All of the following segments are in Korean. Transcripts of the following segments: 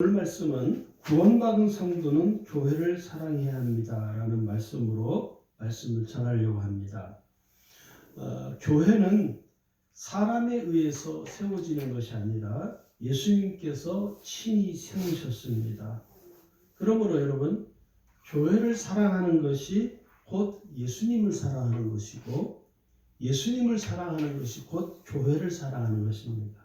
오늘 말씀은 구원받은 성도는 교회를 사랑해야 합니다라는 말씀으로 말씀을 전하려고 합니다. 교회는 사람에 의해서 세워지는 것이 아니라 예수님께서 친히 세우셨습니다. 그러므로 여러분, 교회를 사랑하는 것이 곧 예수님을 사랑하는 것이고, 예수님을 사랑하는 것이 곧 교회를 사랑하는 것입니다.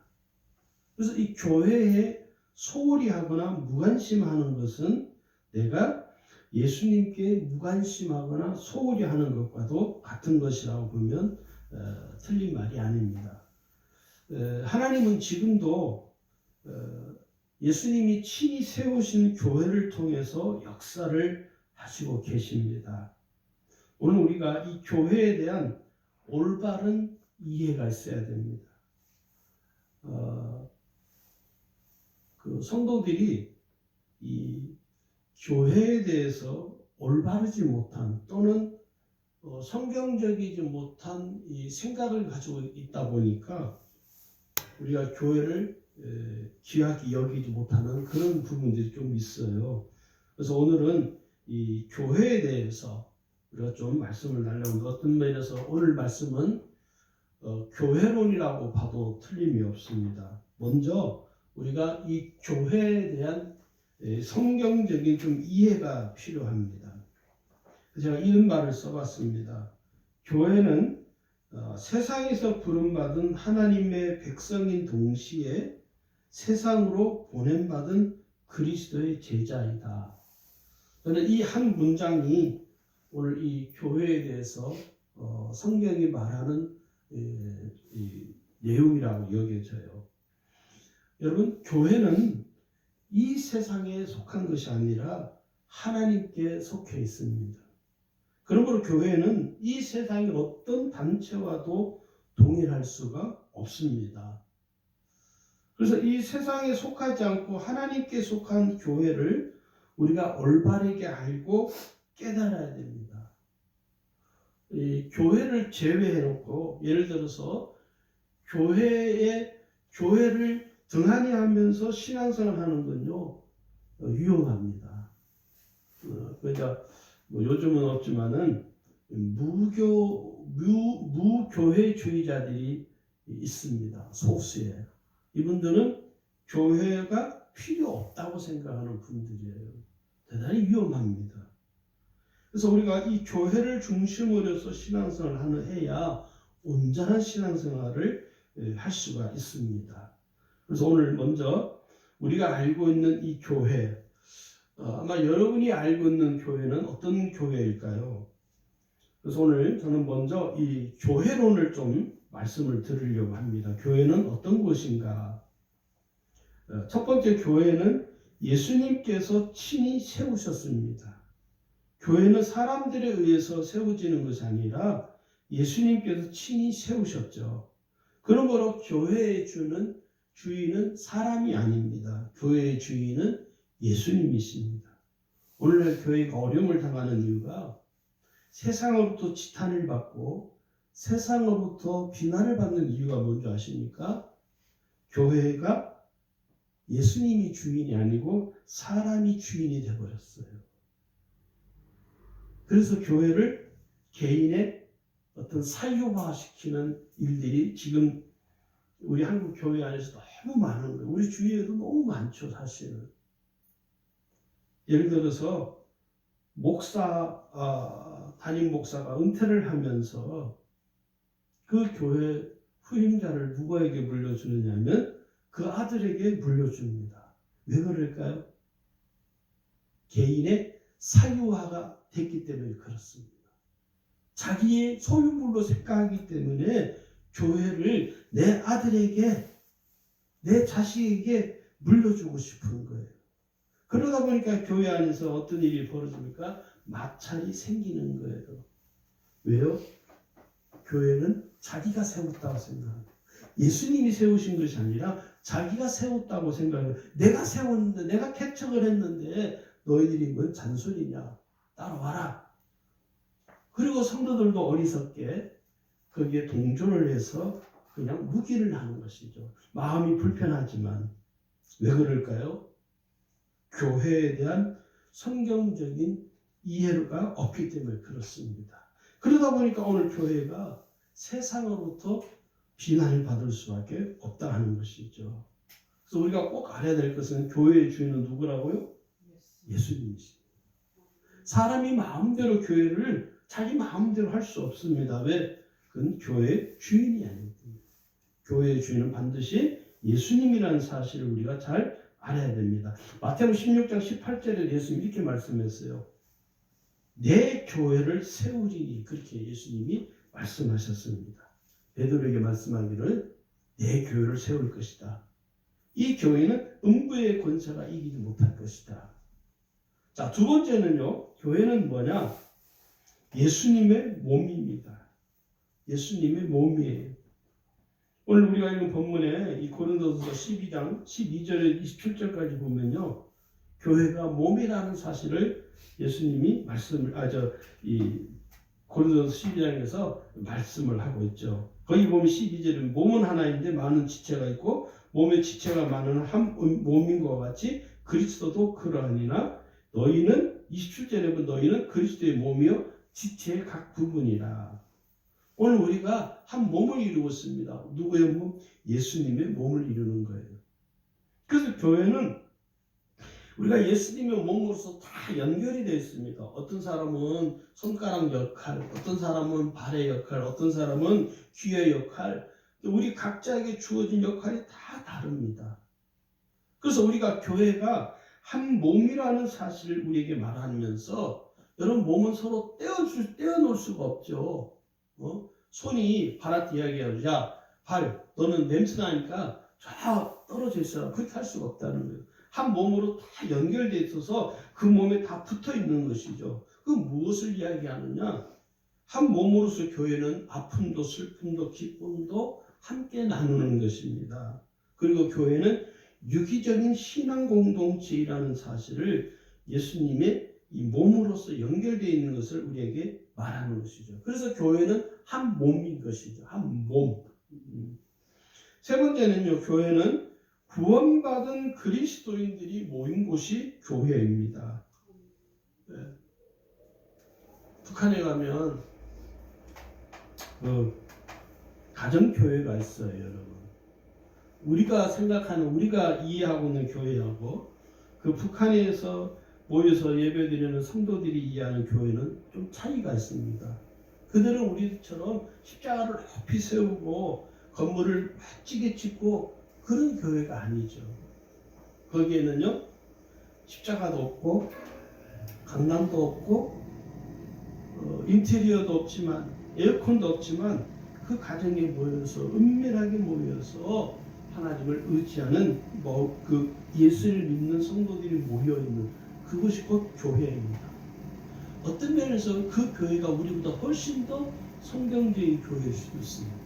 그래서 이 교회에 소홀히 하거나 무관심하는 것은 내가 예수님께 무관심하거나 소홀히 하는 것과도 같은 것이라고 보면 틀린 말이 아닙니다. 하나님은 지금도 예수님이 친히 세우신 교회를 통해서 역사를 하시고 계십니다. 오늘 우리가 이 교회에 대한 올바른 이해가 있어야 됩니다. 성도들이 이 교회에 대해서 올바르지 못한 또는 성경적이지 못한 이 생각을 가지고 있다 보니까 우리가 교회를 귀하게 여기지 못하는 그런 부분들이 좀 있어요. 그래서 오늘은 이 교회에 대해서 우리가 좀 말씀을 나누는데, 어떤 면에서 오늘 말씀은 교회론이라고 봐도 틀림이 없습니다. 먼저 우리가 이 교회에 대한 성경적인 좀 이해가 필요합니다. 제가 이런 말을 써봤습니다. 교회는 세상에서 부름받은 하나님의 백성인 동시에 세상으로 보냄받은 그리스도의 제자이다. 저는 이 한 문장이 오늘 이 교회에 대해서 성경이 말하는 내용이라고 여겨져요. 여러분, 교회는 이 세상에 속한 것이 아니라 하나님께 속해 있습니다. 그러므로 교회는 이 세상의 어떤 단체와도 동일할 수가 없습니다. 그래서 이 세상에 속하지 않고 하나님께 속한 교회를 우리가 올바르게 알고 깨달아야 됩니다. 이 교회를 제외해놓고, 예를 들어서 교회를 등한히 하면서 신앙생활 하는 건요, 위험합니다. 그러니까 요즘은 없지만은 무교회주의자들이 있습니다. 소수예요. 이분들은 교회가 필요 없다고 생각하는 분들이에요. 대단히 위험합니다. 그래서 우리가 이 교회를 중심으로 해서 신앙생활을 해야 온전한 신앙생활을 할 수가 있습니다. 그래서 오늘 먼저 우리가 알고 있는 이 교회, 아마 여러분이 알고 있는 교회는 어떤 교회일까요? 그래서 오늘 저는 먼저 이 교회론을 좀 말씀을 드리려고 합니다. 교회는 어떤 곳인가? 첫 번째, 교회는 예수님께서 친히 세우셨습니다. 교회는 사람들에 의해서 세워지는 것이 아니라 예수님께서 친히 세우셨죠. 그러므로 교회의 주인은 사람이 아닙니다. 교회의 주인은 예수님이십니다. 오늘날 교회가 어려움을 당하는 이유가 세상으로부터 지탄을 받고 세상으로부터 비난을 받는 이유가 뭔지 아십니까? 교회가 예수님이 주인이 아니고 사람이 주인이 되어버렸어요. 그래서 교회를 개인의 어떤 사유화시키는 일들이 지금 우리 한국 교회 안에서 너무 많은 거예요. 우리 주위에도 너무 많죠, 사실은. 예를 들어서 담임 목사가 은퇴를 하면서 그 교회 후임자를 누구에게 물려주느냐면 그 아들에게 물려줍니다. 왜 그럴까요? 개인의 사유화가 됐기 때문에 그렇습니다. 자기의 소유물로 생각하기 때문에 교회를 내 아들에게, 내 자식에게 물려주고 싶은 거예요. 그러다 보니까 교회 안에서 어떤 일이 벌어집니까? 마찰이 생기는 거예요. 왜요? 교회는 자기가 세웠다고 생각합니다. 예수님이 세우신 것이 아니라 자기가 세웠다고 생각해요. 내가 세웠는데, 내가 개척을 했는데 너희들이 뭔 잔소리냐? 따라와라. 그리고 성도들도 어리석게 거기에 동조를 해서 그냥 묵인을 하는 것이죠. 마음이 불편하지만. 왜 그럴까요? 교회에 대한 성경적인 이해가 없기 때문에 그렇습니다. 그러다 보니까 오늘 교회가 세상으로부터 비난을 받을 수밖에 없다 하는 것이죠. 그래서 우리가 꼭 알아야 될 것은 교회의 주인은 누구라고요? 예수님이십니다. 사람이 마음대로 교회를 자기 마음대로 할 수 없습니다. 왜? 그건 교회의 주인이 아니기 때문에. 교회의 주인은 반드시 예수님이라는 사실을 우리가 잘 알아야 됩니다. 마태복음 16장 18절에 예수님이 이렇게 말씀했어요. 내 교회를 세우리니, 그렇게 예수님이 말씀하셨습니다. 베드로에게 말씀하기를 내 교회를 세울 것이다. 이 교회는 음부의 권세가 이기지 못할 것이다. 자, 두 번째는요, 교회는 뭐냐? 예수님의 몸입니다. 예수님의 몸이에요. 오늘 우리가 읽은 본문에 이 고린도서 12장 12절에 27절까지 보면요, 교회가 몸이라는 사실을 예수님이 고린도서 12장에서 말씀을 하고 있죠. 거기 보면 12절은 몸은 하나인데 많은 지체가 있고 몸의 지체가 많은 한 몸인 것 같이 그리스도도 그러하니라. 너희는 27절에 보면 너희는 그리스도의 몸이요 지체의 각 부분이라. 오늘 우리가 한 몸을 이루고 있습니다. 누구의 몸? 예수님의 몸을 이루는 거예요. 그래서 교회는 우리가 예수님의 몸으로서 다 연결이 되어 있습니다. 어떤 사람은 손가락 역할, 어떤 사람은 발의 역할, 어떤 사람은 귀의 역할, 우리 각자에게 주어진 역할이 다 다릅니다. 그래서 우리가 교회가 한 몸이라는 사실을 우리에게 말하면서, 여러분, 몸은 서로 떼어놓을 수가 없죠. 손이 발한테 이야기하죠. 야, 발, 너는 냄새 나니까 저 떨어져 있어라. 그렇게 할 수가 없다는 거예요. 한 몸으로 다 연결되어 있어서 그 몸에 다 붙어 있는 것이죠. 그 무엇을 이야기하느냐? 한 몸으로서 교회는 아픔도 슬픔도 기쁨도 함께 나누는 것입니다. 그리고 교회는 유기적인 신앙 공동체라는 사실을 예수님의 이 몸으로서 연결되어 있는 것을 우리에게 말하는 것이죠. 그래서 교회는 한 몸인 것이죠. 한 몸. 세 번째는요, 교회는 구원받은 그리스도인들이 모인 곳이 교회입니다. 네. 북한에 가면 가정교회가 있어요, 여러분. 우리가 생각하는, 우리가 이해하고 있는 교회하고 그 북한에서 모여서 예배드리는 성도들이 이해하는 교회는 좀 차이가 있습니다. 그들은 우리처럼 십자가를 높이 세우고 건물을 멋지게 짓고 그런 교회가 아니죠. 거기에는요, 십자가도 없고 강남도 없고 인테리어도 없지만 에어컨도 없지만 그 가정에 모여서 은밀하게 모여서 하나님을 의지하는 그 예수를 믿는 성도들이 모여 있는 그것이 곧 교회입니다. 어떤 면에서 그 교회가 우리보다 훨씬 더 성경적인 교회일 수도 있습니다.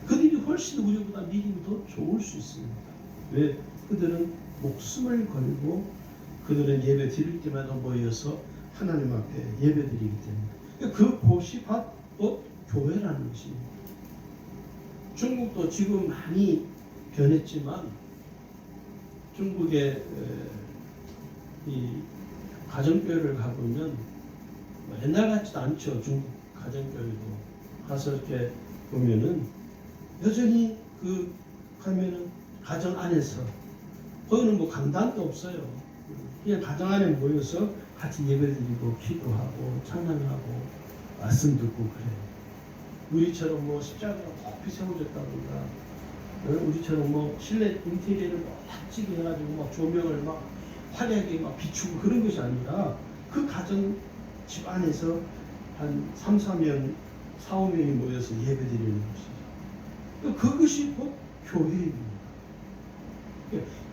그들이 훨씬 우리보다 믿음이 더 좋을 수 있습니다. 왜? 그들은 목숨을 걸고 그들은 예배 드릴 때마다 모여서 하나님 앞에 예배 드리기 때문에 그 곳이 바로 교회라는 것입니다. 중국도 지금 많이 변했지만 중국의 이 가정교회를 가보면 옛날 같지도 않죠. 중국 가정교회도 가서 이렇게 보면은 여전히 그 가면은 가정 안에서 거기는 뭐 강단도 없어요. 그냥 가정 안에 모여서 같이 예배드리고 기도하고 찬양하고 말씀 듣고 그래요. 우리처럼 뭐 십자가가 높이 세워졌다든가 우리처럼 뭐 실내 인테리어를 멋지게 해가지고 막 조명을 막 화려하게 막 비추고 그런 것이 아니라 그 가정 집 안에서 한 3, 4명, 4, 5명이 모여서 예배드리는 것이죠. 그것이 곧 교회입니다.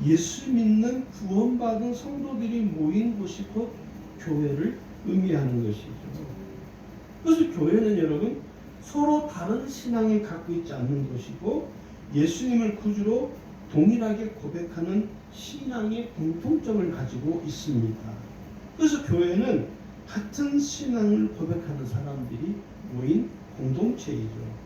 예수 믿는 구원받은 성도들이 모인 곳이 곧 교회를 의미하는 것이죠. 그래서 교회는 여러분 서로 다른 신앙을 갖고 있지 않는 것이고 예수님을 구주로 동일하게 고백하는 신앙의 공통점을 가지고 있습니다. 그래서 교회는 같은 신앙을 고백하는 사람들이 모인 공동체이죠.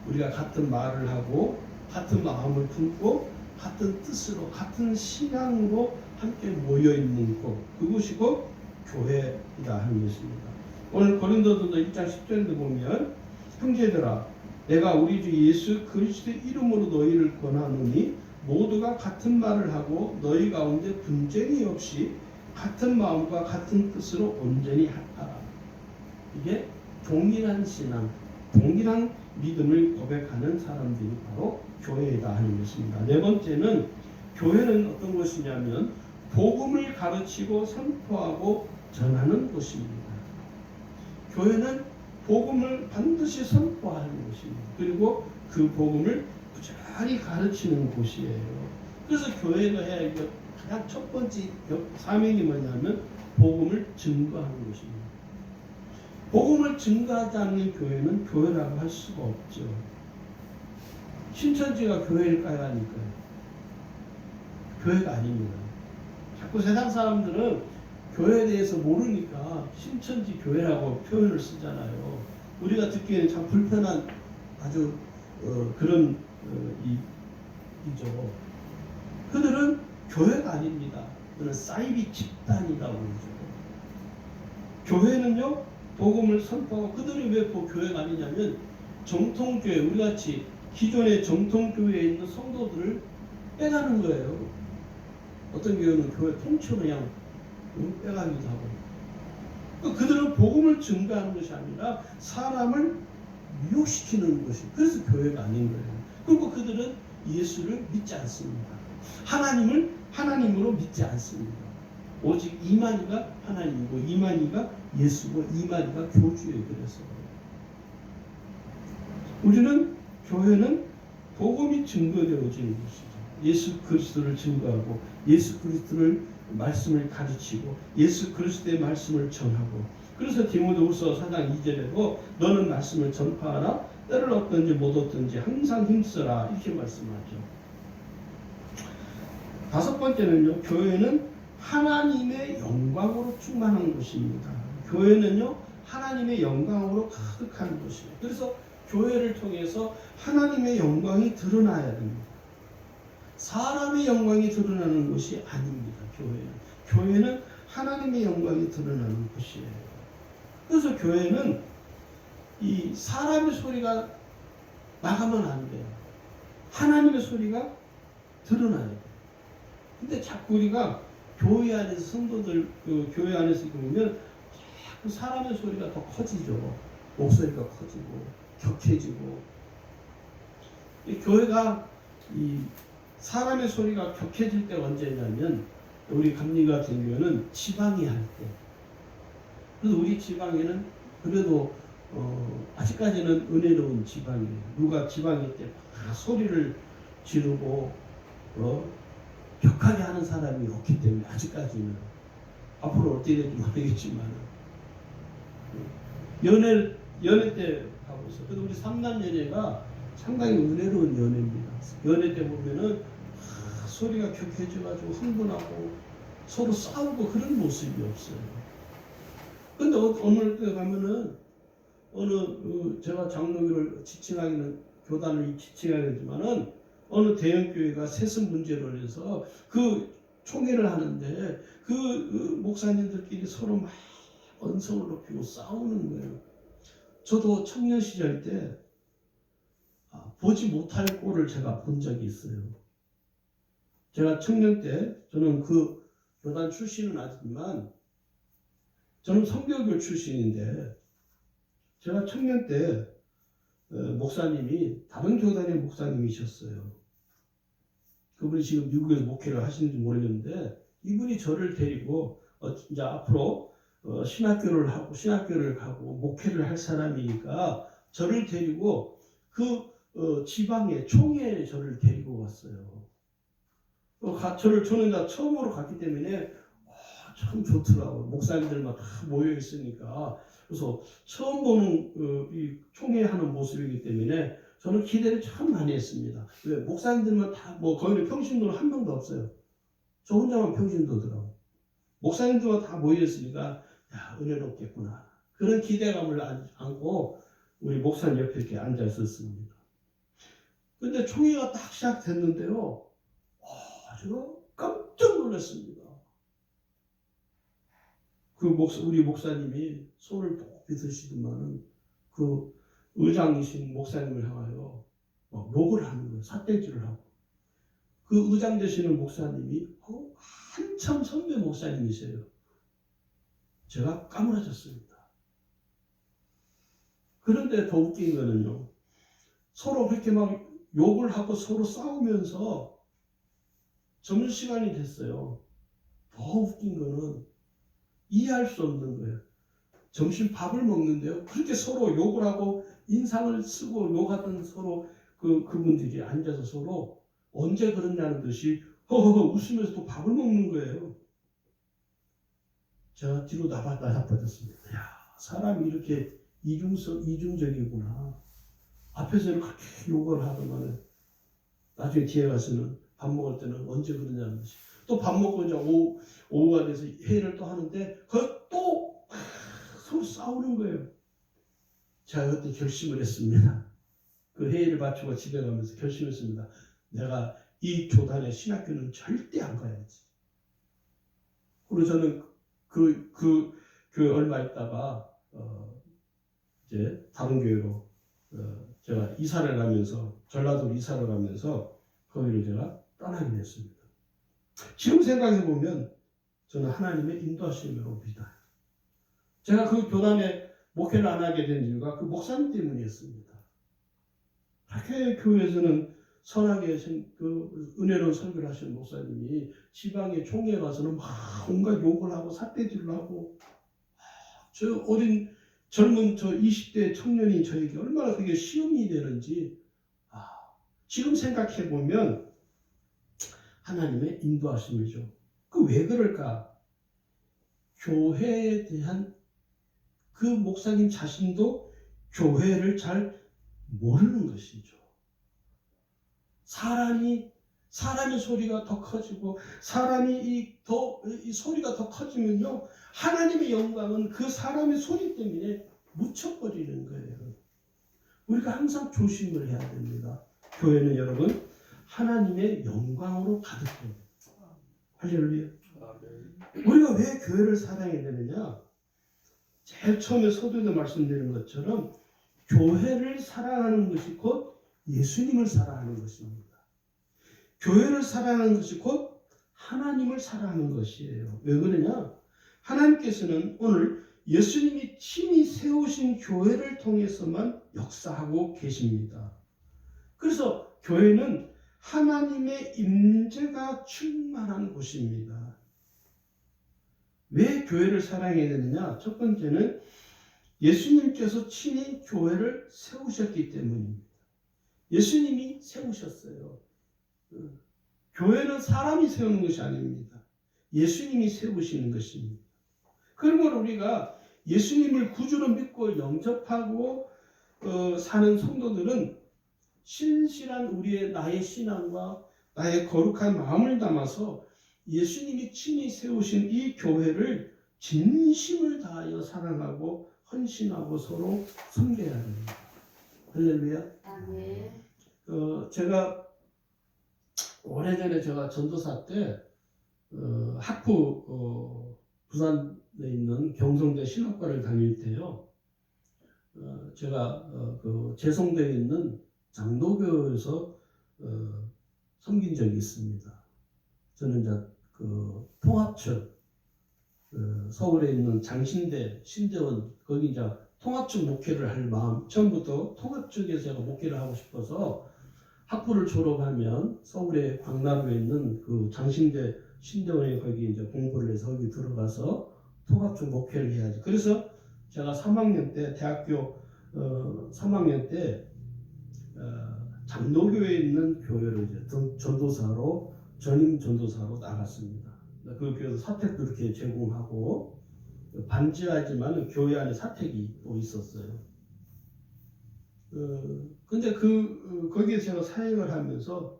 우리가 같은 말을 하고 같은 마음을 품고 같은 뜻으로 같은 신앙으로 함께 모여 있는 곳, 그곳이고 교회이다 하는 것입니다. 오늘 고린도전서 1장 10절에 보면 형제들아 내가 우리 주 예수 그리스도의 이름으로 너희를 권하노니 모두가 같은 말을 하고 너희 가운데 분쟁이 없이 같은 마음과 같은 뜻으로 온전히 하라. 이게 동일한 신앙, 동일한 믿음을 고백하는 사람들이 바로 교회이다 하는 것입니다. 네 번째는 교회는 어떤 것이냐면 복음을 가르치고 선포하고 전하는 곳입니다. 교회는 복음을 반드시 선포하는 것입니다. 그리고 그 복음을 꾸준히 가르치는 곳이에요. 그래서 교회가 해야 할 가장 첫 번째 사명이 뭐냐면 복음을 증거하는 것입니다. 복음을 증거하지 않는 교회는 교회라고 할 수가 없죠. 신천지가 교회일까요? 아닐까요? 교회가 아닙니다. 자꾸 세상 사람들은 교회에 대해서 모르니까 신천지 교회라고 표현을 쓰잖아요. 우리가 듣기에는 참 불편한 아주 그런 이죠. 그들은 교회가 아닙니다. 그들은 사이비 집단이라고 그러죠. 교회는요 복음을 선포하고 그들이 왜 교회가 아니냐면 정통교회 우리같이 기존의 정통교회에 있는 성도들을 빼가는 거예요. 어떤 교회는 교회 통째로 그냥 빼가기도 하고 그들은 복음을 증거하는 것이 아니라 사람을 미혹시키는 것이 그래서 교회가 아닌 거예요. 그리고 그들은 예수를 믿지 않습니다. 하나님을 하나님으로 믿지 않습니다. 오직 이만희가 하나님이고 이만희가 예수고 이만희가 교주예요. 그래서 우리는 교회는 복음이 증거되어지는 것이죠. 예수 그리스도를 증거하고 예수 그리스도를 말씀을 가르치고 예수 그리스도의 말씀을 전하고 그래서 디모데후서 4장 2절에도 너는 말씀을 전파하라 때를 얻든지 못 얻든지 항상 힘써라 이렇게 말씀하죠. 다섯 번째는요. 교회는 하나님의 영광으로 충만한 곳입니다. 교회는요. 하나님의 영광으로 가득한 곳이에요. 그래서 교회를 통해서 하나님의 영광이 드러나야 됩니다. 사람의 영광이 드러나는 것이 아닙니다. 교회는 하나님의 영광이 드러나는 곳이에요. 그래서 교회는 이 사람의 소리가 나가면 안 돼요. 하나님의 소리가 드러나야 돼요. 근데 자꾸 우리가 교회 안에서 성도들 교회 안에서 보면 자꾸 사람의 소리가 더 커지죠. 목소리가 커지고 격해지고 교회가 이 사람의 소리가 격해질 때가 언제냐면 우리 감리 같은 경우는 지방이 할 때. 그래서 우리 지방에는 그래도 아직까지는 은혜로운 지방이에요. 누가 지방일 때 막 소리를 지르고 격하게 하는 사람이 없기 때문에 아직까지는 앞으로 어떻게 될지 모르겠지만 연애 때 하고 있어. 그래서 우리 삼남연애가 상당히 은혜로운 연애입니다. 연애 때 보면은 소리가 격해져가지고 흥분하고 서로 싸우고 그런 모습이 없어요. 근데 어느 때 가면은 제가 장로교를 지칭하기는 교단을 지칭하게 되지만은 어느 대형 교회가 세습 문제로 해서 그 총회를 하는데 그 목사님들끼리 서로 막 언성을 높이고 싸우는 거예요. 저도 청년 시절 때 보지 못할 꼴을 제가 본 적이 있어요. 제가 청년 때 저는 그 교단 출신은 아니지만 저는 성교교 출신인데 제가 청년 때 목사님이 다른 교단의 목사님이셨어요. 그분이 지금 미국에서 목회를 하시는지 모르겠는데 이분이 저를 데리고 이제 앞으로 신학교를 가고 목회를 할 사람이니까 저를 데리고 그 지방의 총회에 저를 데리고 갔어요. 저는 다 처음으로 갔기 때문에 참 좋더라고요. 목사님들만 다 모여 있으니까. 그래서 처음 보는 이 총회하는 모습이기 때문에 저는 기대를 참 많이 했습니다. 왜? 목사님들만 다 거기는 평신도는 한 명도 없어요. 저 혼자만 평신도더라고요. 목사님들만 다 모여 있으니까 야, 은혜롭겠구나. 그런 기대감을 안고 우리 목사님 옆에 이렇게 앉아 있었습니다. 근데 총회가 딱 시작됐는데요. 제가 깜짝 놀랐습니다. 우리 목사님이 손을 꼭 빗으시더만은 그 의장이신 목사님을 향하여 막 욕을 하는 거예요. 삿대질을 하고. 그 의장 되시는 목사님이 한참 선배 목사님이세요. 제가 까무러졌습니다. 그런데 더 웃긴 거는요. 서로 그렇게 막 욕을 하고 서로 싸우면서 점심시간이 됐어요. 더 웃긴 거는 이해할 수 없는 거예요. 점심 밥을 먹는데요. 그렇게 서로 욕을 하고 인상을 쓰고 욕하던 서로 그분들이 앉아서 서로 언제 그러냐는 듯이 허허허 웃으면서 또 밥을 먹는 거예요. 제가 뒤로 나빠졌습니다. 야, 사람이 이렇게 이중적이구나. 앞에서는 그렇게 욕을 하더만 나중에 뒤에 가서는 밥 먹을 때는 언제 그러냐는 듯이 또 밥 먹고 이제 오후가 돼서 회의를 또 하는데 또 서로 싸우는 거예요. 제가 그때 결심을 했습니다. 그 회의를 마치고 집에 가면서 결심했습니다. 내가 이 교단의 신학교는 절대 안 가야지. 그리고 저는 얼마 있다가 이제 다른 교회로 제가 이사를 가면서 전라도로 이사를 가면서 거기를 제가 떠나게 됐습니다. 지금 생각해 보면 저는 하나님의 인도하심으로 믿어요. 제가 그 교단에 목회를 안 하게 된 이유가 그 목사님 때문이었습니다. 그렇게 교회에서는 선하게 그 은혜로운 설교를 하시는 목사님이 지방의 총회에 가서는 막 온갖 욕을 하고 삿대질을 하고 저 젊은 저 20대 청년이 저에게 얼마나 그게 시험이 되는지 지금 생각해 보면 하나님의 인도하심이죠. 왜 그럴까? 교회에 대한 그 목사님 자신도 교회를 잘 모르는 것이죠. 사람의 소리가 더 커지고 이 소리가 더 커지면요 하나님의 영광은 그 사람의 소리 때문에 묻혀버리는 거예요. 우리가 항상 조심을 해야 됩니다. 교회는 여러분 하나님의 영광으로 가득해요. 할렐루야. 우리가 왜 교회를 사랑해야 되느냐? 제일 처음에 서두에도 말씀드린 것처럼 교회를 사랑하는 것이 곧 예수님을 사랑하는 것입니다. 교회를 사랑하는 것이 곧 하나님을 사랑하는 것이에요. 왜 그러냐? 하나님께서는 오늘 예수님이 친히 세우신 교회를 통해서만 역사하고 계십니다. 그래서 교회는 하나님의 임재가 충만한 곳입니다. 왜 교회를 사랑해야 되느냐? 첫 번째는 예수님께서 친히 교회를 세우셨기 때문입니다. 예수님이 세우셨어요. 교회는 사람이 세우는 것이 아닙니다. 예수님이 세우시는 것입니다. 그러므로 우리가 예수님을 구주로 믿고 영접하고 사는 성도들은 신실한 나의 신앙과 나의 거룩한 마음을 담아서 예수님이 친히 세우신 이 교회를 진심을 다하여 사랑하고 헌신하고 서로 섬겨야 합니다. 할렐루야. 아멘. 제가 오래전에 제가 전도사 때 학부 부산에 있는 경성대 신학과를 다닐 때요. 제가 그 재송대에 있는 장로교에서 섬긴 적이 있습니다. 저는 이제 그 통합측 서울에 있는 장신대 신대원 거기 이제 통합측 목회를 할 마음 처음부터 통합측에서 제가 목회를 하고 싶어서 학부를 졸업하면 서울의 광남에 있는 그 장신대 신대원에 거기 이제 공부를 해서 거기 들어가서 통합측 목회를 해야지. 그래서 제가 3학년 때 대학교 3학년 때 장로교에 있는 교회를 이제 전도사로 전임 전도사로 나갔습니다. 그 교회에서 사택도 이렇게 제공하고 반지하지만 교회 안에 사택이 또 있었어요. 근데 거기에 제가 사역을 하면서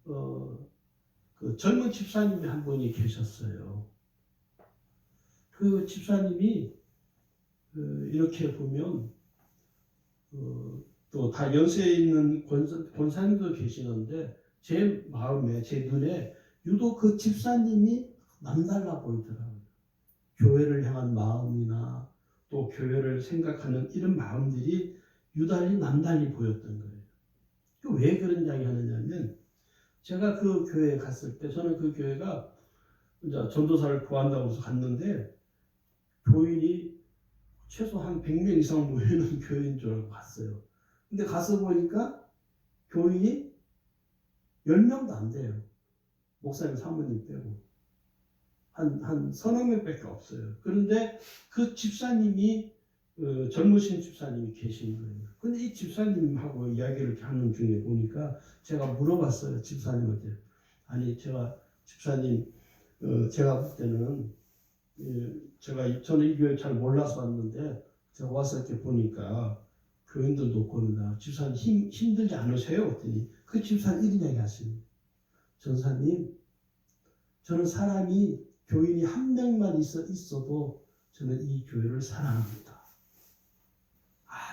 그 젊은 집사님이 한 분이 계셨어요. 그 집사님이 이렇게 보면 또 다 연세에 있는 권사님도 계시는데 제 마음에 제 눈에 유독 그 집사님이 남달라 보이더라고요. 교회를 향한 마음이나 또 교회를 생각하는 이런 마음들이 유달리 남달리 보였던 거예요. 왜 그런 이야기 하느냐면 제가 그 교회에 갔을 때 저는 그 교회가 이제 전도사를 구한다고 해서 갔는데 교인이 최소 한 100명 이상 모이는 교회인 줄 알고 갔어요. 근데 가서 보니까 교인이 10명도 안 돼요. 목사님 사모님 빼고. 한 서너 명밖에 없어요. 그런데 그 집사님이 젊으신 집사님이 계신 거예요. 근데 이 집사님하고 이야기를 하는 중에 보니까 제가 물어봤어요. 집사님한테. 아니 제가 집사님 제가 볼 때는 저는 이 교회 잘 몰라서 왔는데 제가 와서 이렇게 보니까 교인들도 그런다. 집사님 힘들지 않으세요? 그랬더니 그 집사님 이런 이야기 하십니다. 전사님 저는 사람이 교인이 한 명만 있어도 저는 이 교회를 사랑합니다.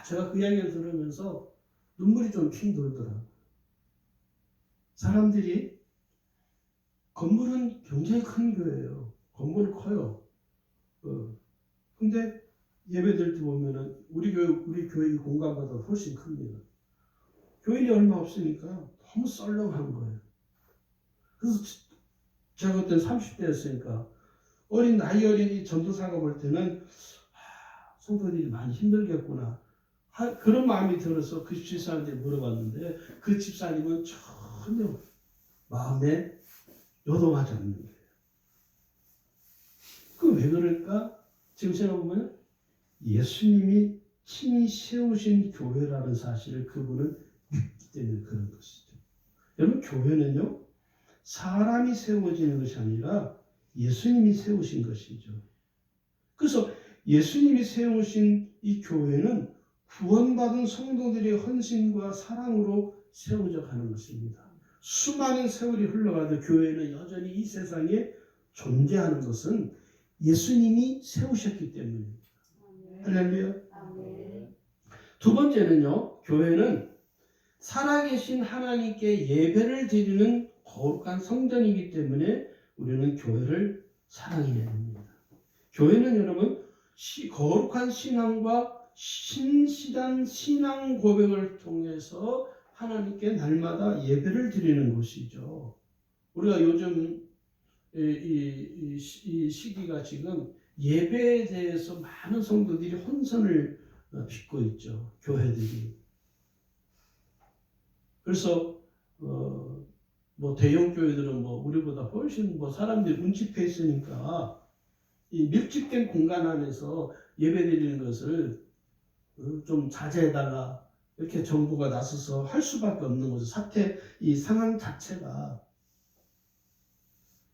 제가 그 이야기를 들으면서 눈물이 좀 핑 돌더라고요. 사람들이 건물은 굉장히 큰 교회예요. 건물은 커요. 근데 예배드릴 때 보면은 우리 교회 이 공간보다 훨씬 큽니다. 교인이 얼마 없으니까 너무 썰렁한 거예요. 그래서 제가 그때 30대였으니까 나이 어린 이 전도사가 볼 때는 성도들이 많이 힘들겠구나. 그런 마음이 들어서 그 집사님한테 물어봤는데 그 집사님은 전혀 마음에 요동하지 않는 거예요. 그 왜 그럴까? 지금 생각해보면 예수님이 친히 세우신 교회라는 사실을 그분은 믿기 때문에 그런 것이죠. 여러분 교회는요 사람이 세워지는 것이 아니라 예수님이 세우신 것이죠. 그래서 예수님이 세우신 이 교회는 구원받은 성도들의 헌신과 사랑으로 세워져 가는 것입니다. 수많은 세월이 흘러가도 교회는 여전히 이 세상에 존재하는 것은 예수님이 세우셨기 때문입니다. 할렐루야. 두 번째는요, 교회는 살아계신 하나님께 예배를 드리는 거룩한 성전이기 때문에 우리는 교회를 사랑해야 됩니다. 교회는 여러분 거룩한 신앙과 신실한 신앙 고백을 통해서 하나님께 날마다 예배를 드리는 곳이죠. 우리가 요즘 이 시기가 지금 예배에 대해서 많은 성도들이 혼선을 빚고 있죠. 교회들이. 그래서 뭐 대형 교회들은 뭐 우리보다 훨씬 뭐 사람들이 운집해 있으니까 이 밀집된 공간 안에서 예배드리는 것을 좀 자제해달라 이렇게 정부가 나서서 할 수밖에 없는 거죠. 이 상황 자체가.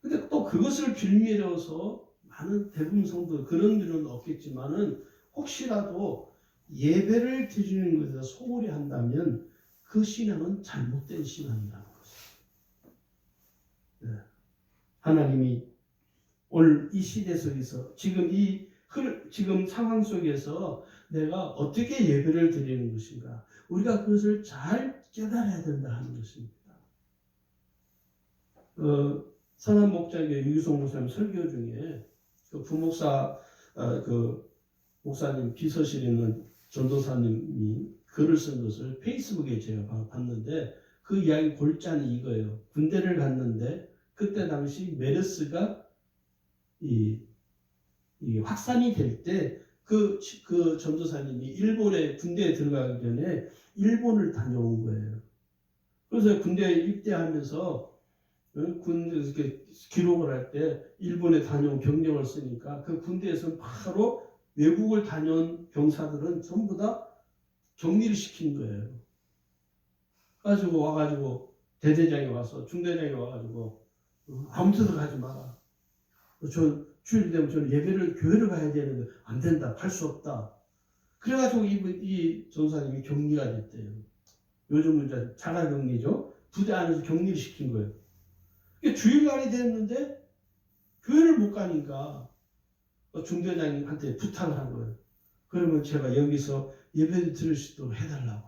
근데 또 그것을 빌미로서 많은 대부분 성도 그런 일은 없겠지만은 혹시라도 예배를 드리는 것에서 소홀히 한다면 그 신앙은 잘못된 신앙이라는 것입니다. 네. 하나님이 오늘 이 시대 속에서 지금 상황 속에서 내가 어떻게 예배를 드리는 것인가 우리가 그것을 잘 깨달아야 된다 하는 것입니다. 선한 목자교회 유기송 목사님 설교 중에 그 부목사 그 목사님 비서실에 있는 전도사님이 글을 쓴 것을 페이스북에 제가 봤는데 그 이야기 골자는 이거예요. 군대를 갔는데 그때 당시 메르스가 이 확산이 될 때 그 전도사님이 일본에 군대에 들어가기 전에 일본을 다녀온 거예요. 그래서 군대에 입대하면서 군대에서 이렇게 기록을 할 때 일본에 다녀온 병력을 쓰니까 그 군대에서 바로 외국을 다녀온 병사들은 전부 다 격리를 시킨 거예요. 가지고 와가지고 대대장이 와서 중대장이 와가지고 아무데도 가지 마라. 주일이 되면 저는 교회를 가야 되는데 안 된다. 갈 수 없다. 그래가지고 이 전사님이 격리가 됐대요. 요즘은 이제 자가격리죠. 부대 안에서 격리를 시킨 거예요. 주일날이 됐는데 교회를 못 가니까 중대장님한테 부탁을 한 거예요. 그러면 제가 여기서 예배를 드릴 수 있도록 해달라고.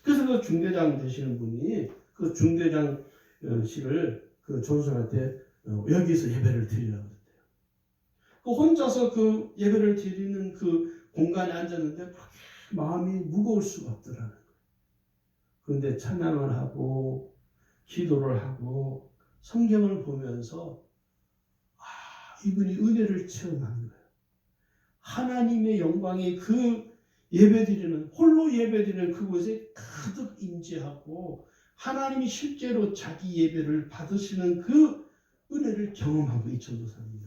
그래서 그 중대장 되시는 분이 그 중대장실을 그 전사한테 여기서 예배를 드리라고 했대요. 그 혼자서 그 예배를 드리는 그 공간에 앉았는데 마음이 무거울 수가 없더라는 거예요. 그런데 찬양을 하고 기도를 하고 성경을 보면서 이분이 은혜를 체험한 거예요. 하나님의 영광이 그 예배드리는 홀로 예배드리는 그곳에 가득 임재하고 하나님이 실제로 자기 예배를 받으시는 그 은혜를 경험하고 이 전도사입니다.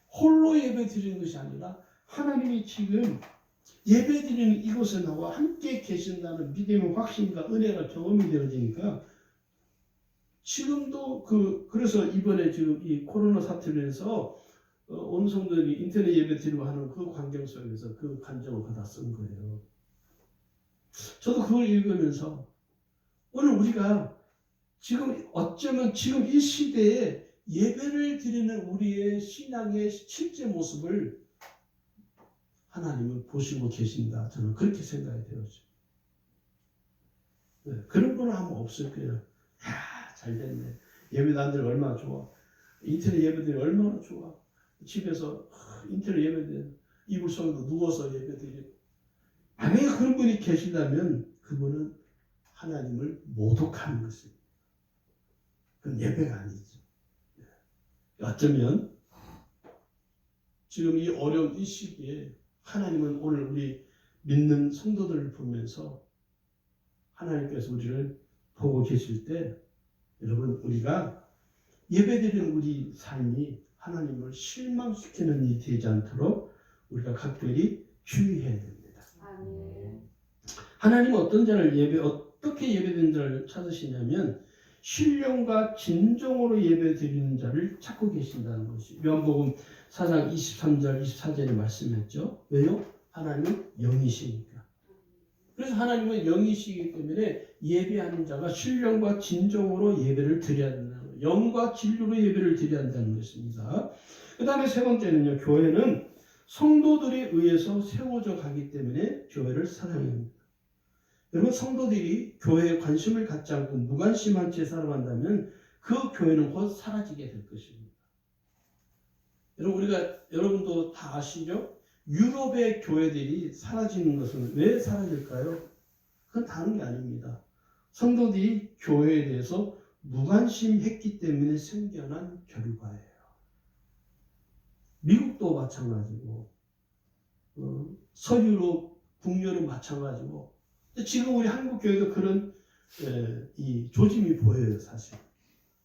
홀로 예배드리는 것이 아니라 하나님이 지금 예배드리는 이곳에 나와 함께 계신다는 믿음의 확신과 은혜가 경험이 되어지니까 지금도 그래서 이번에 지금 이 코로나 사태로 인해서 온 성도들이 인터넷 예배 드리고 하는 그 환경 속에서 그 감정을 받아 쓴 거예요. 저도 그걸 읽으면서 오늘 우리가 지금 어쩌면 지금 이 시대에 예배를 드리는 우리의 신앙의 실제 모습을 하나님은 보시고 계신다. 저는 그렇게 생각이 되었죠. 네, 그런 건 아마 없을 거예요. 잘 됐네. 예배단들 얼마나 좋아. 인터넷 예배들이 얼마나 좋아. 집에서 인터넷 예배들 이불 속에도 누워서 예배드리고. 만약에 그런 분이 계시다면 그분은 하나님을 모독하는 것입니다. 그건 예배가 아니죠. 어쩌면 지금 이 어려운 이 시기에 하나님은 오늘 우리 믿는 성도들을 보면서 하나님께서 우리를 보고 계실 때 여러분 우리가 예배드리는 우리 삶이 하나님을 실망시키는 일이 되지 않도록 우리가 각별히 주의해야 됩니다. 하나님은 어떤 자를 어떻게 예배드리는 자를 찾으시냐면 신령과 진정으로 예배드리는 자를 찾고 계신다는 것이 요한복음 4장 23절 24절에 말씀했죠. 왜요? 하나님은 영이시니까. 그래서 하나님은 영이시기 때문에 예배하는 자가 신령과 진정으로 예배를 드려야 된다는 거예요. 영과 진리로 예배를 드려야 한다는 것입니다. 그 다음에 세 번째는요. 교회는 성도들에 의해서 세워져 가기 때문에 교회를 사랑해야 합니다. 여러분 성도들이 교회에 관심을 갖지 않고 무관심한 채 살아간다면 그 교회는 곧 사라지게 될 것입니다. 여러분도 다 아시죠? 유럽의 교회들이 사라지는 것은 왜 사라질까요? 그건 다른 게 아닙니다. 성도들이 교회에 대해서 무관심했기 때문에 생겨난 결과예요. 미국도 마찬가지고 서유럽, 북유럽 마찬가지고 지금 우리 한국 교회도 그런 이 조짐이 보여요. 사실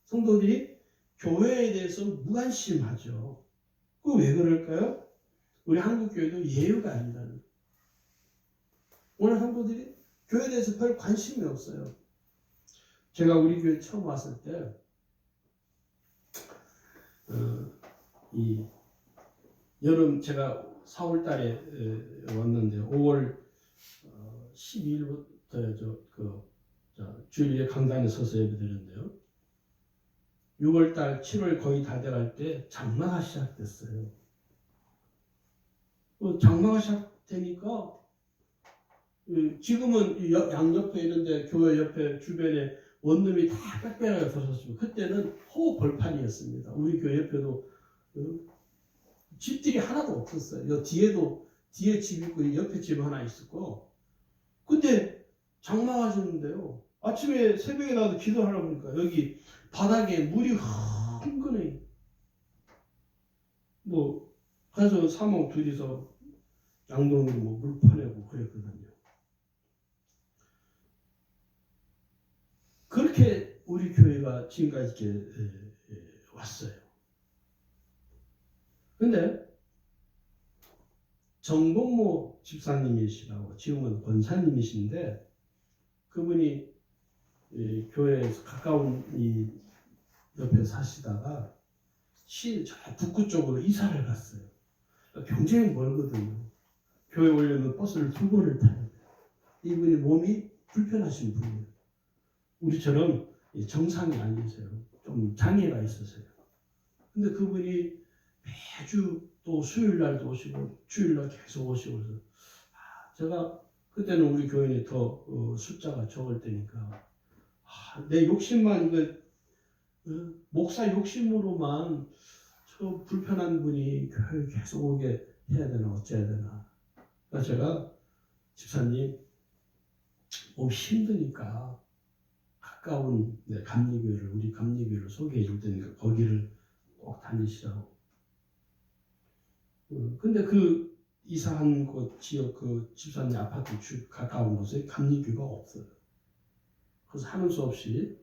성도들이 교회에 대해서 무관심하죠. 그 왜 그럴까요? 우리 한국 교회도 예외가 아니라는 거예요. 오늘 성도들이 교회에 대해서 별 관심이 없어요. 제가 우리 교회 처음 왔을 때 이 여름 제가 4월 달에 왔는데 5월 12일부터 주일에 강단에 서서 예배드렸는데요. 6월 달 7월 거의 다 돼갈 때 장마가 시작됐어요. 장마가 시작되니까 지금은 양옆에 있는데 교회 옆에 주변에 원룸이 다 빽빽하게 서셨습니다. 그때는 호벌판이었습니다. 우리 교회 옆에도 집들이 하나도 없었어요. 뒤에 집 있고 옆에 집 하나 있었고. 근데 장마가 셨는데요. 아침에 새벽에 나와서 기도하려고 보니까 여기 바닥에 물이 흥건해. 그래서 사모 둘이서 양동이로 물 퍼내고 그랬거든요. 그렇게 우리 교회가 지금까지 이렇게 왔어요. 근데 정복모 집사님이시라고 지금은 권사님이신데 그분이 교회에서 가까운 이 옆에 사시다가 저 북구 쪽으로 이사를 갔어요. 굉장히 멀거든요. 교회 오려면 버스를 2번을 타야 돼요. 이분이 몸이 불편하신 분이에요. 우리처럼 정상이 아니세요. 좀 장애가 있으세요. 근데 그분이 매주 또 수요일 날도 오시고 주일 날 계속 오시고 그래서 제가 그때는 우리 교인이 더 숫자가 적을 때니까 내 욕심만 목사 욕심으로만 저 불편한 분이 교회 계속 오게 해야 되나 어째야 되나. 그래서 제가 집사님 몸 힘드니까 가까운 감리교회를 우리 감리교회를 소개해 줄 테니까 거기를 꼭 다니시라고. 근데 그 이사한 곳 지역 그 집사님 아파트 가까운 곳에 감리교회가 없어요. 그래서 하는 수 없이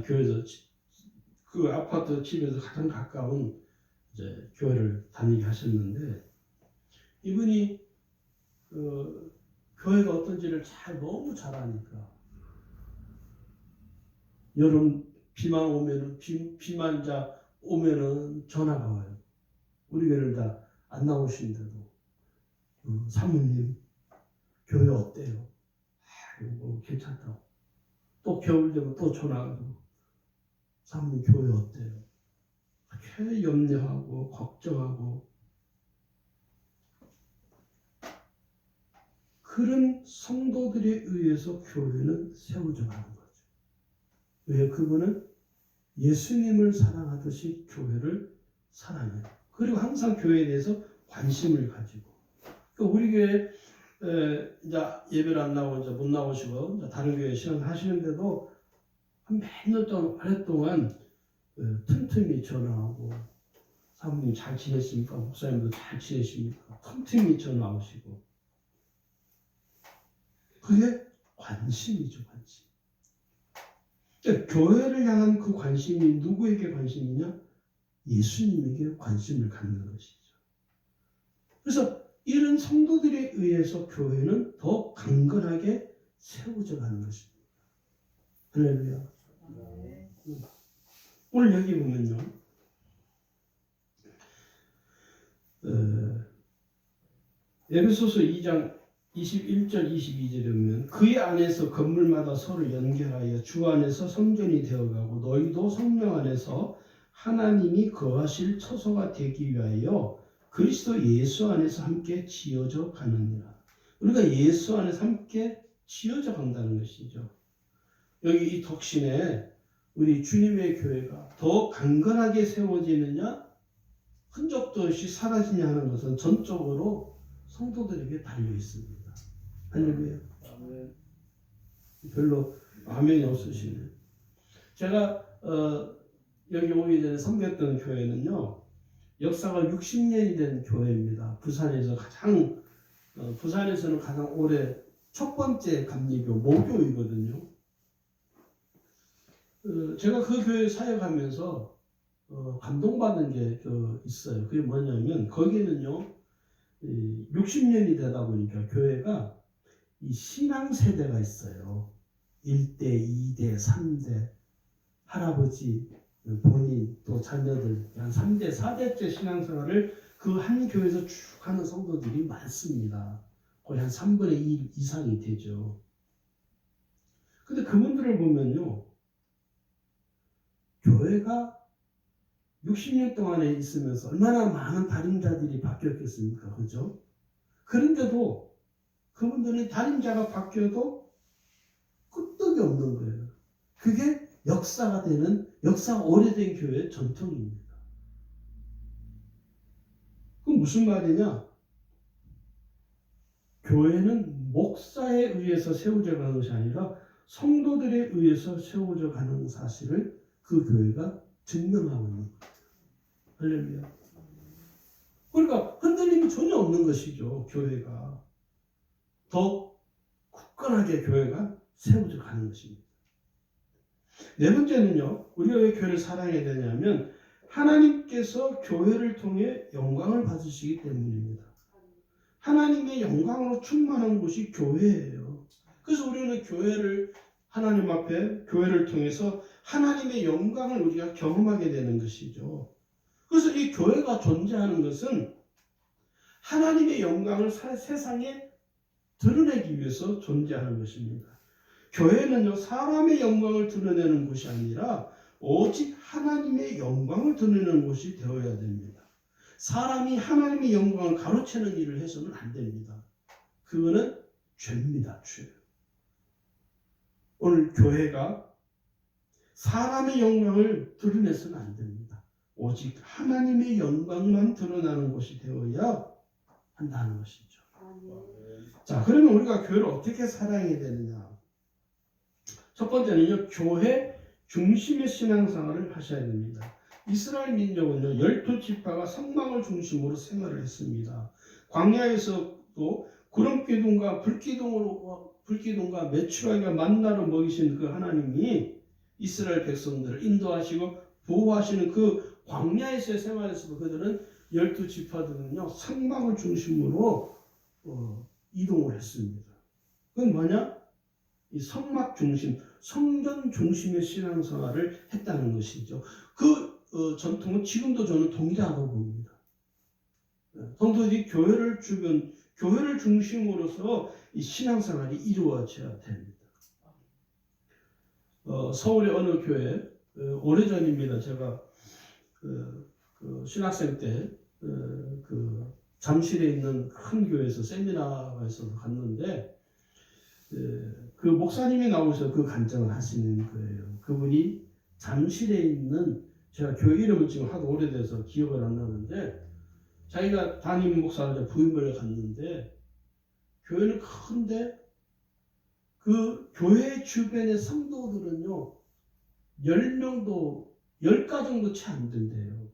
교회에서 그 아파트 집에서 가장 가까운 이제 교회를 다니게 하셨는데 이분이 교회가 어떤지를 너무 잘 아니까 여름 비만 오면은 비만자 오면은 전화가 와요. 우리 교회를 다 안 나오신데도 사모님 교회 어때요? 괜찮다고. 또 겨울 되면 또 전화가지고 사모님 교회 어때요? 이렇게 염려하고 걱정하고 그런 성도들에 의해서 교회는 세워져 가는 거죠. 왜? 그분은 예수님을 사랑하듯이 교회를 사랑해요. 그리고 항상 교회에 대해서 관심을 가지고. 그러니까 우리 교회 이제 예배를 안 나오고 이제 못 나오시고 이제 다른 교회 신앙하시는데도 한 몇 년 동안 오랫동안 틈틈이 전화하고 사모님 잘 지내십니까? 목사님도 잘 지내십니까? 틈틈이 전화 오시고. 그게 관심이죠, 관심. 그러니까 교회를 향한 그 관심이 누구에게 관심이냐? 예수님에게 관심을 갖는 것이죠. 그래서 이런 성도들에 의해서 교회는 더 강건하게 세워져 가는 것입니다. 할렐루야. 오늘 여기 보면요. 에베소서 2장 21절 22절에 보면 그의 안에서 건물마다 서로 연결하여 주 안에서 성전이 되어가고 너희도 성령 안에서 하나님이 거하실 처소가 되기 위하여 그리스도 예수 안에서 함께 지어져 가느니라. 우리가 예수 안에서 함께 지어져 간다는 것이죠. 여기 이 덕신에 우리 주님의 교회가 더 강건하게 세워지느냐 흔적도 없이 사라지냐 하는 것은 전적으로 성도들에게 달려 있습니다. 할렐루야. 별로 아멘이 없으시네. 제가 여기 오기 전에 섬겼던 교회는요. 역사가 60년이 된 교회입니다. 부산에서는 가장 오래 첫 번째 감리교 모교이거든요. 제가 그 교회 사역하면서 감동받은 게 있어요. 그게 뭐냐면 거기는요 60년이 되다 보니까 교회가 이 신앙 세대가 있어요. 1대, 2대, 3대 할아버지 본인 또 자녀들 한 3대, 4대째 신앙생활을 그 한 교회에서 쭉 하는 성도들이 많습니다. 거의 한 3분의 2 이상이 되죠. 근데 그분들을 보면요. 교회가 60년 동안에 있으면서 얼마나 많은 달임자들이 바뀌었겠습니까? 그죠? 그런데도 그분들은 달임자가 바뀌어도 끄떡이 없는 거예요. 그게 역사가 오래된 교회의 전통입니다. 그럼 무슨 말이냐? 교회는 목사에 의해서 세워져 가는 것이 아니라 성도들에 의해서 세워져 가는 사실을 그 교회가 증명하고 있는 거예요. 할렐루야. 그러니까 흔들림이 전혀 없는 것이죠. 교회가. 더 굳건하게 교회가 세워져 가는 것입니다. 네 번째는요. 우리가 왜 교회를 사랑해야 되냐면 하나님께서 교회를 통해 영광을 받으시기 때문입니다. 하나님의 영광으로 충만한 곳이 교회예요. 그래서 우리는 교회를 하나님 앞에 교회를 통해서 하나님의 영광을 우리가 경험하게 되는 것이죠. 그래서 이 교회가 존재하는 것은 하나님의 영광을 세상에 드러내기 위해서 존재하는 것입니다. 교회는요, 사람의 영광을 드러내는 곳이 아니라 오직 하나님의 영광을 드러내는 곳이 되어야 됩니다. 사람이 하나님의 영광을 가로채는 일을 해서는 안 됩니다. 그거는 죄입니다, 죄. 오늘 교회가 사람의 영광을 드러내서는 안 됩니다. 오직 하나님의 영광만 드러나는 곳이 되어야 한다는 것이죠. 자, 그러면 우리가 교회를 어떻게 사랑해야 되느냐? 첫 번째는요, 교회 중심의 신앙생활을 하셔야 됩니다. 이스라엘 민족은요, 12지파가 성막을 중심으로 생활을 했습니다. 광야에서도 구름기둥과 불기둥과 메추라기가 만나로 먹이신 그 하나님이 이스라엘 백성들을 인도하시고 보호하시는 그 광야에서의 생활에서도 그들은 12지파들은요, 성막을 중심으로 이동을 했습니다. 그건 뭐냐? 이 성막 중심, 성전 중심의 신앙생활을 했다는 것이죠. 그 전통은 지금도 저는 동일하다고 봅니다. 성도들이 교회를 중심으로서 이 신앙생활이 이루어져야 됩니다. 서울의 어느 교회, 오래전입니다. 제가 그 신학생 때 잠실에 있는 큰 교회에서 세미나가 있어서 갔는데 그 목사님이 나오셔서 그 간증을 하시는 거예요. 그분이 잠실에 있는, 제가 교회 이름은 지금 하도 오래돼서 기억을 안 나는데, 자기가 담임 목사를 부임을 갔는데 교회는 큰데 그 교회 주변의 성도들은요 10가 정도 채 안 된대요.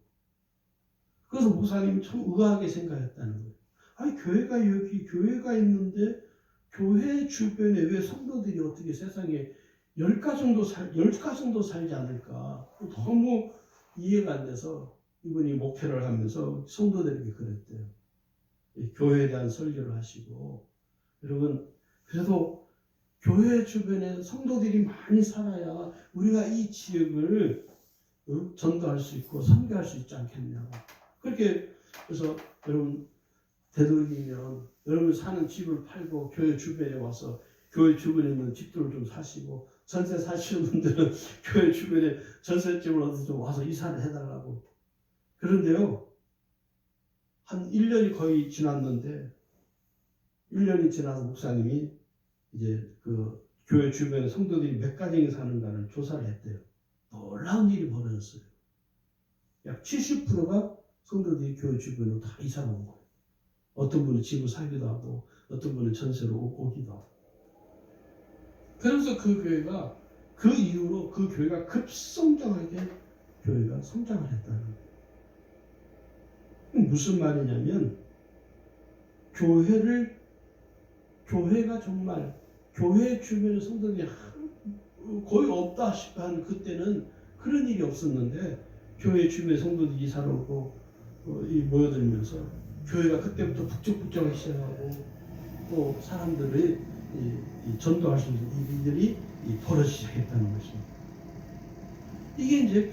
그래서 목사님이 참 의아하게 생각했다는 거예요. 아니, 교회가 있는데 교회 주변에 왜 성도들이 어떻게 세상에 10가 정도 살지 않을까? 너무 이해가 안 돼서 이분이 목회를 하면서 성도들에게 그랬대요. 교회에 대한 설교를 하시고, 여러분, 그래도 교회 주변에 성도들이 많이 살아야 우리가 이 지역을 전도할 수 있고 선교할 수 있지 않겠냐고. 그렇게 그래서 여러분 되도록이면 여러분 사는 집을 팔고 교회 주변에 와서 교회 주변에 있는 집들을 좀 사시고, 전세 사시는 분들은 교회 주변에 전세집을 얻어서 좀 와서 이사를 해달라고. 그런데요, 한 1년이 거의 지났는데 1년이 지나서 목사님이 이제 그 교회 주변에 성도들이 몇 가정이 사는가를 조사를 했대요. 놀라운 일이 벌어졌어요. 약 70%가 성도들이 교회 주변으로 다 이사를 온 거예요. 어떤 분은 집을 사기도 하고 어떤 분은 전세로 오기도 하고. 그래서 그 이후로 그 교회가 급성장하게 교회가 성장을 했다는 거예요. 무슨 말이냐면 교회가 정말 교회 주변의 성도들이 거의 없다 싶어 하는 그때는 그런 일이 없었는데, 교회 주변의 성도들이 이사를 오고 모여들면서 교회가 그때부터 북적북적하기 시작하고 또 사람들이 전도할 수 있는 일들이 벌어지기 시작했다는 것입니다. 이게 이제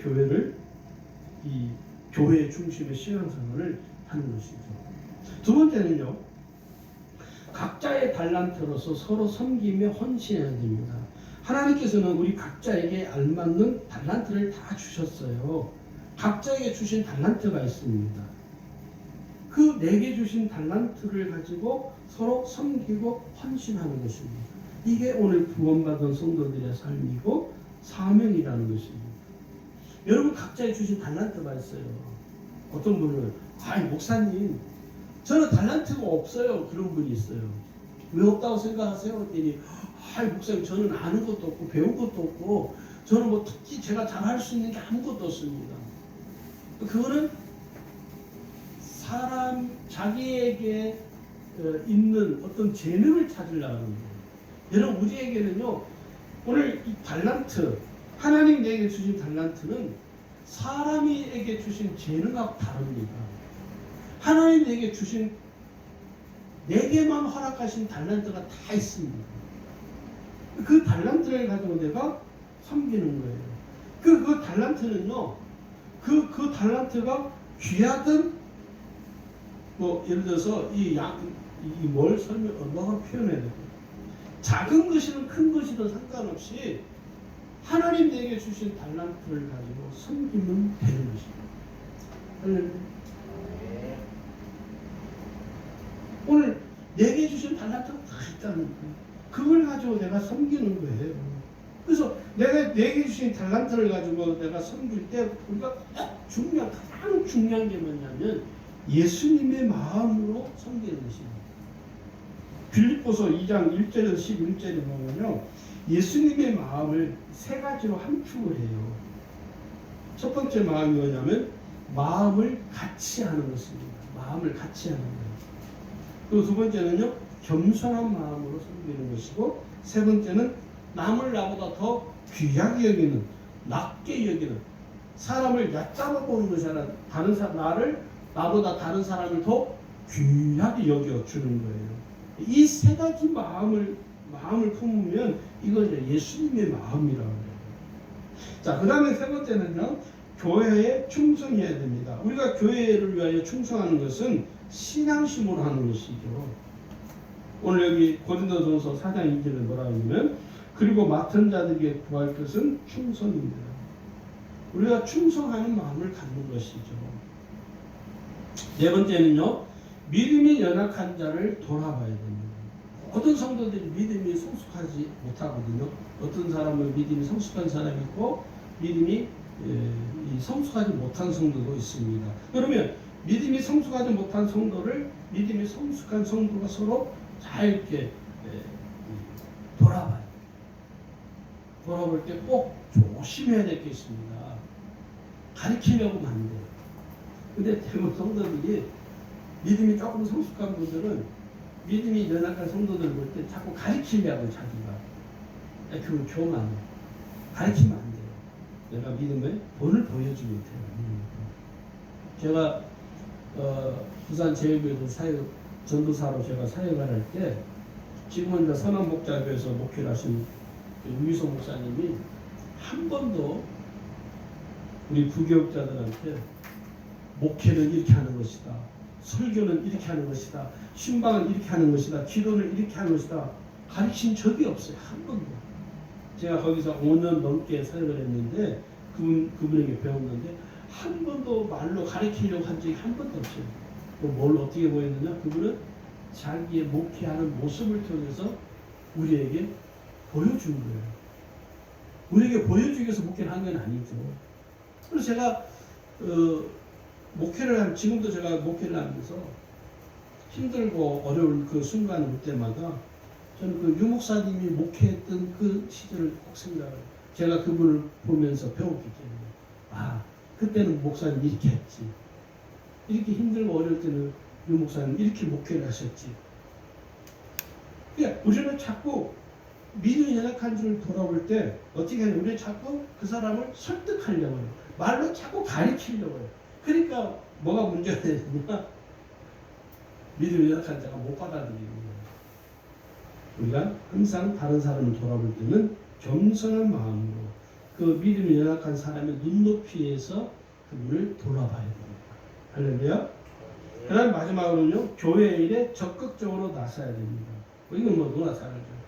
교회 중심의 신앙생활을 하는 것이죠. 두 번째는요, 각자의 달란트로서 서로 섬기며 헌신해야 됩니다. 하나님께서는 우리 각자에게 알맞는 달란트를 다 주셨어요. 각자에게 주신 달란트가 있습니다. 그 내게 주신 달란트를 가지고 서로 섬기고 헌신하는 것입니다. 이게 오늘 구원받은 성도들의 삶이고 사명이라는 것입니다. 여러분 각자에 주신 달란트가 있어요. 어떤 분은 목사님 저는 달란트가 없어요. 그런 분이 있어요. 왜 없다고 생각하세요? 그랬더니 목사님 저는 아는 것도 없고 배운 것도 없고 저는 뭐 특히 제가 잘할 수 있는 게 아무것도 없습니다. 그거는 자기에게 있는 어떤 재능을 찾으려고 하는 거예요. 여러분 우리에게는요 오늘 이 달란트, 하나님 내게 주신 달란트는 사람에게 주신 재능하고 다릅니다. 하나님 내게만 허락하신 달란트가 다 있습니다. 그 달란트를 가지고 내가 섬기는 거예요. 그 달란트는요, 그 달란트가 귀하든 예를 들어서 뭐가 표현해야 될까요? 작은 것이든 큰 것이든 상관없이 하나님 내게 주신 달란트를 가지고 섬기면 되는 것입니다. 오늘 내게 주신 달란트가 다 있다는 거예요. 그걸 가지고 내가 섬기는 거예요. 그래서 내가 내게 주신 달란트를 가지고 내가 섬길 때 우리가 가장 중요한 게 뭐냐면 예수님의 마음으로 섬기는 것입니다. 빌립보서 2장 1절에서 11절에 보면요, 예수님의 마음을 세 가지로 함축을 해요. 첫 번째 마음이 뭐냐면 마음을 같이 하는 것입니다. 마음을 같이 하는 거예요. 그리고 두 번째는요, 겸손한 마음으로 섬기는 것이고, 세 번째는 남을 나보다 더 귀하게 여기는, 낮게 여기는, 사람을 얕잡아 보는 것이 아니라 나보다 다른 사람을 더 귀하게 여겨주는 거예요. 이 세 가지 마음을 품으면 이건 예수님의 마음이라고 해요. 자, 그 다음에 세 번째는요, 교회에 충성해야 됩니다. 우리가 교회를 위하여 충성하는 것은 신앙심으로 하는 것이죠. 오늘 여기 고린도전서 4장 2절에 뭐라고 하냐면, 그리고 맡은 자들에게 구할 것은 충성입니다. 우리가 충성하는 마음을 갖는 것이죠. 네 번째는요, 믿음이 연약한 자를 돌아봐야 됩니다. 어떤 성도들이 믿음이 성숙하지 못하거든요. 어떤 사람은 믿음이 성숙한 사람이 있고 믿음이 성숙하지 못한 성도도 있습니다. 그러면 믿음이 성숙하지 못한 성도를 믿음이 성숙한 성도가 서로 잘 이렇게 돌아봐요. 돌아볼 때 꼭 조심해야 될 게 있습니다. 가르치려고 하면 안 돼요. 근데 대부분 성도들이 믿음이 조금 성숙한 분들은 믿음이 연약한 성도들 볼 때 자꾸 가르치려고 자기가. 그건 교만 안 돼요. 가르치면 안 돼요. 내가 믿음의 본을 보여주지 못해요. 제가 부산 제일교회에서 전도사로 제가 사역을 할 때 지금은 이제 선한목자교회에서 목회를 하신 우희소 목사님이 한 번도 우리 부교육자들한테 목회는 이렇게 하는 것이다, 설교는 이렇게 하는 것이다, 신방은 이렇게 하는 것이다, 기도는 이렇게 하는 것이다 가르친 적이 없어요. 한 번도. 제가 거기서 5년 넘게 사역을 했는데 그분에게 배웠는데 한 번도 말로 가르치려고 한 적이 한 번도 없어요. 뭘 어떻게 보였느냐, 그분은 자기의 목회하는 모습을 통해서 우리에게 보여준 거예요. 우리에게 보여주기 위해서 목회를 한 건 아니죠. 그래서 제가 지금도 제가 목회를 하면서 힘들고 어려운 그 순간을 볼 때마다 저는 그 유목사님이 목회했던 그 시절을 꼭 생각해요. 제가 그분을 보면서 배웠기 때문에 그때는 목사님 이렇게 했지, 이렇게 힘들고 어려울 때는 유목사님 이렇게 목회를 하셨지. 그러니까 우리는 자꾸 믿음이 연약한 줄을 돌아볼 때 어떻게 하냐, 우리는 자꾸 그 사람을 설득하려고 해요. 말로 자꾸 가르치려고 해요. 그러니까 뭐가 문제가 되느냐, 믿음이 연약한 자가 못 받아들이는 거예요. 우리가 항상 다른 사람을 돌아볼 때는 겸손한 마음으로 그 믿음이 연약한 사람의 눈높이에서 그분을 돌아봐야 됩니다. 할렐루야. 그 다음 마지막으로는요, 교회 일에 적극적으로 나서야 됩니다. 이건 뭐 누구나 잘 알죠.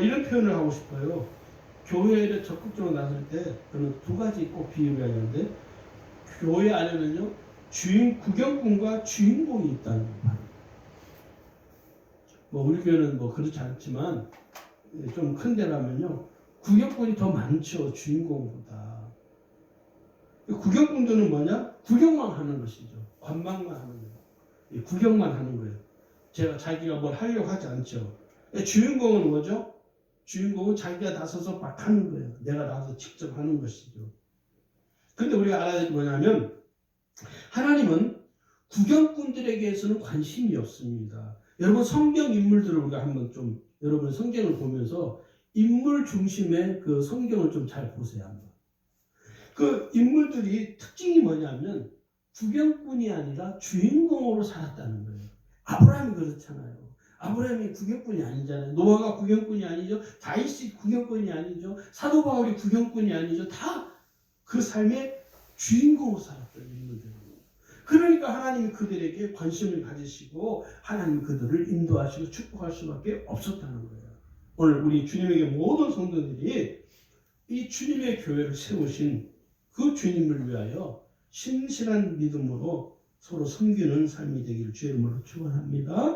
이런 표현을 하고 싶어요. 교회 일에 적극적으로 나설 때 저는 두 가지 꼭 비유를 해야 하는데, 교회 안에는요, 구경꾼과 주인공이 있다는 거예요. 뭐 우리 교회는 뭐 그렇지 않지만 좀 큰 데라면요, 구경꾼이 더 많죠, 주인공보다. 구경꾼들은 뭐냐? 구경만 하는 것이죠. 관망만 하는 거예요. 구경만 하는 거예요. 자기가 뭘 하려고 하지 않죠. 주인공은 뭐죠? 주인공은 자기가 나서서 막 하는 거예요. 내가 나서서 직접 하는 것이죠. 근데 우리가 알아야 될 게 뭐냐면, 하나님은 구경꾼들에게서는 관심이 없습니다. 여러분, 성경 인물들을 우리가 한번 좀, 여러분 성경을 보면서 인물 중심의 그 성경을 좀 잘 보세요. 한번. 그 인물들이 특징이 뭐냐면 구경꾼이 아니라 주인공으로 살았다는 거예요. 아브라함이 그렇잖아요. 아브라함이 구경꾼이 아니잖아요. 노아가 구경꾼이 아니죠. 다윗이 구경꾼이 아니죠. 사도 바울이 구경꾼이 아니죠. 다 그 삶의 주인공으로 살았던 인물들이에요. 그러니까 하나님이 그들에게 관심을 가지시고 하나님이 그들을 인도하시고 축복할 수밖에 없었다는 거예요. 오늘 우리 주님에게 모든 성도들이 이 주님의 교회를 세우신 그 주님을 위하여 신실한 믿음으로 서로 섬기는 삶이 되기를 주의 이름으로 축원합니다.